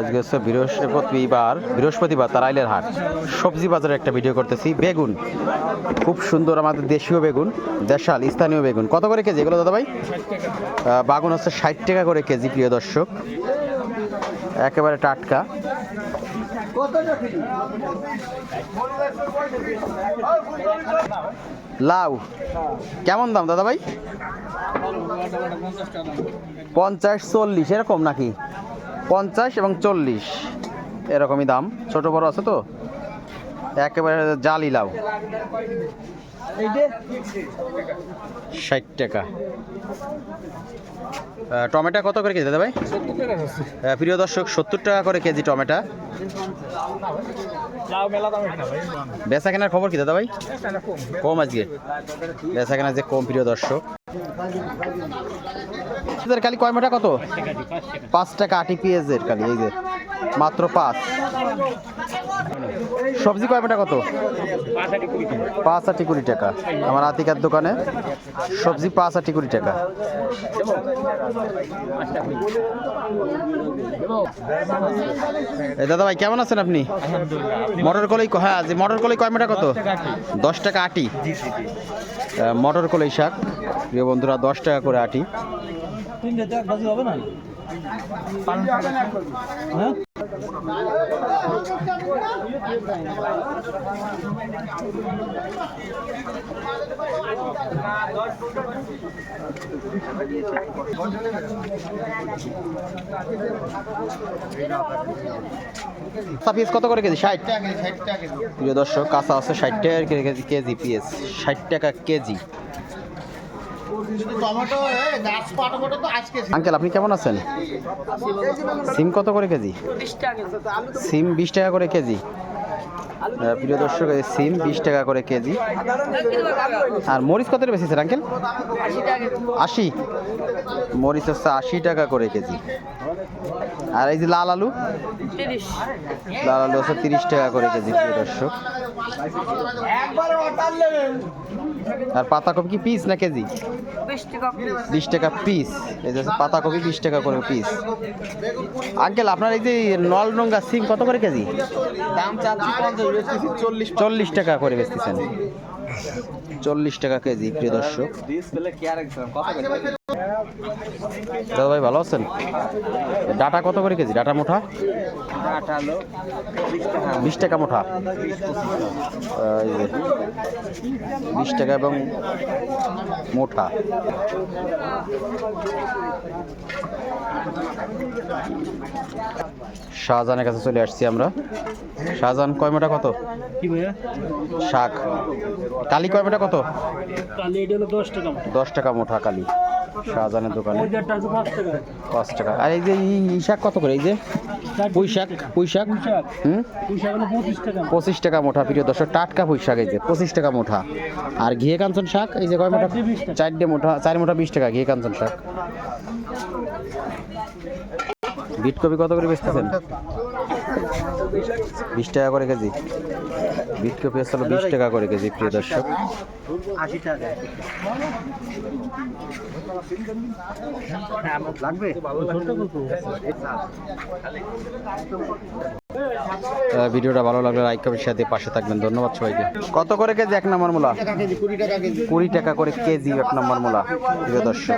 আজকে হচ্ছে বৃহস্পতিবার তারাইলের হাট সবজি বাজারে একটা ভিডিও করতেছি। বেগুন খুব সুন্দর, আমাদের দেশীয় বেগুন, দেশাল স্থানীয় বেগুন। কত করে কেজি এগুলো দাদা ভাই? বাগুন হচ্ছে 60 টাকা করে কেজি প্রিয় দর্শক, একেবারে টাটকা। লাউ কেমন দাম দাদা ভাই? 50-40 এরকম নাকি? 50 এবং 40 এরকমই দাম, ছোট বড় আছে তো। একেবারে জালি লাউ 60 টাকা। টমেটো কত করে কেজি দাদা ভাই? প্রিয় দর্শক 70 টাকা করে কেজি টমেটো। বেচা কেনার খবর কি দাদা ভাই? কম আজকে বেচা কেনার যে কম প্রিয় দর্শক। কালি কয় মোটা কত? 5 টাকা আটি পেঁয়াজের কালি, এই যে মাত্র 5। সবজি কয় মোটা কত? 5 আটি 20 টাকা। আমার আতিকার দোকানে সবজি 5 আটি 20 টাকা। দাদা ভাই কেমন আছেন আপনি? মটর কলাই, হ্যাঁ মটর কলাই কয় মোটা কত? 10 টাকা আটি। মটর কলাই শাক প্রিয় বন্ধুরা 10 টাকা করে আটি। পিস কত করে কেজি? 60 টাকা প্রিয় দর্শক, কাঁচা আছে 60 টাকা কেজি, পিস 60 টাকা কেজি। আঙ্কেল আপনি কেমন আছেন? সিম কত করে কেজি? সিম 20 টাকা করে কেজি। প্রিয় দর্শক সিম 20 টাকা করে কেজি। আর মরিচ কত বেশিছেন আঙ্কেল? 80। মরিচ হচ্ছে 80 টাকা করে কেজি। আর এই যে লাল আলু, লাল আলু হচ্ছে 30 টাকা করে কেজি প্রিয় দর্শক। আর পাতাকপি কি পিস না কেজি? 20 টাকা পিস। এই যে পাতাকপি 20 টাকা করে পিস। আঙ্কেল আপনার এই যে নলডোঙ্গা সিম কত করে কেজি? দাম 40 টাকা করে বেচতেছেন। 40 টাকা কেজি প্রিয় দর্শক। দাদা ভাই ভালো আছেন? ডাটা কত করে কেজি? ডাটা মোটা 20 টাকা মোটা। 20 টাকা এবং মোটা। শাহজাহানের কাছে চলে আসছি আমরা। শাহজাহান কয় মোটা কত? শাক কালি কয় মোটা কত? 10 টাকা মোটা কালি শাহজাহানের দোকানে 5 টাকা। আর এই যে শাক কত করে? এই যে পুঁই শাক, 25 টাকা মোটা প্রিয় দর্শক, টাটকা পুঁই শাক এই যে 25 টাকা মোটা। আর ঘিয়ে কাঞ্চন শাক এই যে কয় মোটা? 4 মোটা, 4 মোটা 20 টাকা ঘিয়ে কাঞ্চন শাক। বিটকপি কত করে বেচতেছেন? 20 টাকা করে কেজি। বিটকপি আসলে 20 টাকা করে কেজি প্রিয় দর্শক। 80 টাকা লাগবে। ভিডিওটা ভালো লাগলে লাইক কমেন্ট শেয়ার দিয়ে পাশে থাকবেন। ধন্যবাদ সবাইকে। কত করে কেজি এক নম্বর মূলা? 20 টাকা করে কেজি এক নম্বর মূলা প্রিয় দর্শক।